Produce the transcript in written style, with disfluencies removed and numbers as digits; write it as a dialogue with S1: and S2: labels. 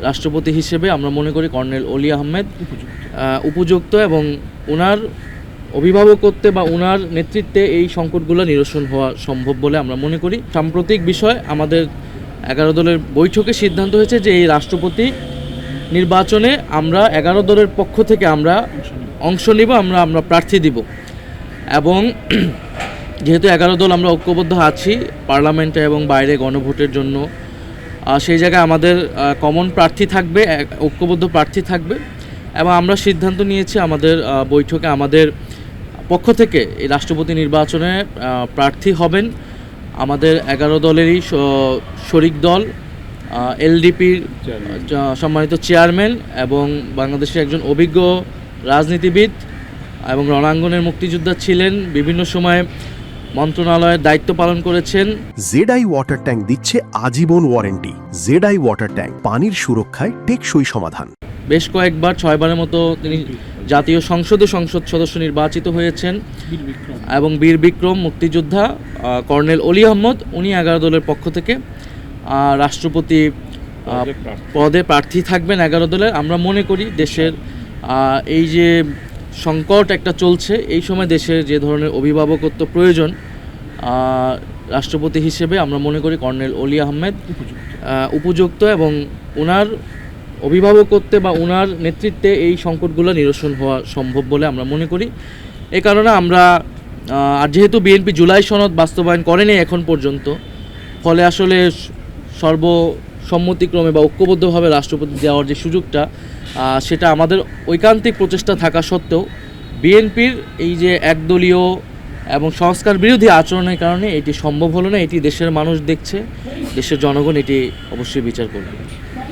S1: রাষ্ট্রপতি হিসেবে আমরা মনে করি কর্নেল অলি আহমেদ উপযুক্ত এবং ওনার অভিভাবকত্বে বা ওনার নেতৃত্বে এই সংকটগুলো নিরসন হওয়া সম্ভব বলে আমরা মনে করি। সাম্প্রতিক বিষয় আমাদের 11 দলের বৈঠকে সিদ্ধান্ত হয়েছে যে এই রাষ্ট্রপতি নির্বাচনে আমরা 11 দলের পক্ষ থেকে আমরা অংশ নিব, আমরা প্রার্থী দিব এবং যেহেতু 11 দল আমরা ঐক্যবদ্ধ আছি পার্লামেন্টে এবং বাইরে গণভোটের জন্য, সেই জায়গায় আমাদের কমন প্রার্থী থাকবে, ঐক্যবদ্ধ প্রার্থী থাকবে এবং আমরা সিদ্ধান্ত নিয়েছি আমাদের বৈঠকে আমাদের পক্ষ থেকে এই রাষ্ট্রপতি নির্বাচনে প্রার্থী হবেন আমাদের 11 দলেরই শরিক দল এলডিপির সম্মানিত চেয়ারম্যান এবং বাংলাদেশের একজন অভিজ্ঞ রাজনীতিবিদ এবং রণাঙ্গনের মুক্তিযোদ্ধা ছিলেন, বিভিন্ন সময়ে মন্ত্রণালয়ের দায়িত্ব পালন করেছেন।
S2: জেডআই ওয়াটার ট্যাঙ্ক দিচ্ছে আজীবন ওয়ারেন্টি। জেডআই ওয়াটার ট্যাঙ্ক, পানির সুরক্ষায় টেকসই সমাধান।
S1: বেশ কয়েকবার 6 বারের মতো তিনি জাতীয় সংসদ সদস্য নির্বাচিত হয়েছেন এবং বীর বিক্রম মুক্তিযোদ্ধা কর্নেল অলি আহমদ উনি 11 দলের পক্ষ থেকে রাষ্ট্রপতি পদে প্রার্থী থাকবেন 11 দলের। আমরা মনে করি দেশের এই যে সংকট একটা চলছে, এই সময় দেশের যে ধরনের অভিভাবকত্ব প্রয়োজন, রাষ্ট্রপতি হিসেবে আমরা মনে করি কর্নেল অলি আহমেদ উপযুক্ত এবং ওনার অভিভাবকত্বে বা ওনার নেতৃত্বে এই সংকটগুলো নিরসন হওয়া সম্ভব বলে আমরা মনে করি। এ কারণে আমরা আর যেহেতু বিএনপি জুলাই সনদ বাস্তবায়ন করেনি এখন পর্যন্ত, ফলে আসলে সর্বসম্মতিক্রমে বা ঐক্যবদ্ধভাবে রাষ্ট্রপতি দেওয়ার যে সুযোগটা, সেটা আমাদের ঐকান্তিক প্রচেষ্টা থাকা সত্ত্বেও বিএনপির এই যে একদলীয় এবং সংস্কার বিরোধী আচরণের কারণে এটি সম্ভব হলো না। এটি দেশের মানুষ দেখছে, দেশের জনগণ এটি অবশ্যই বিচার করবে।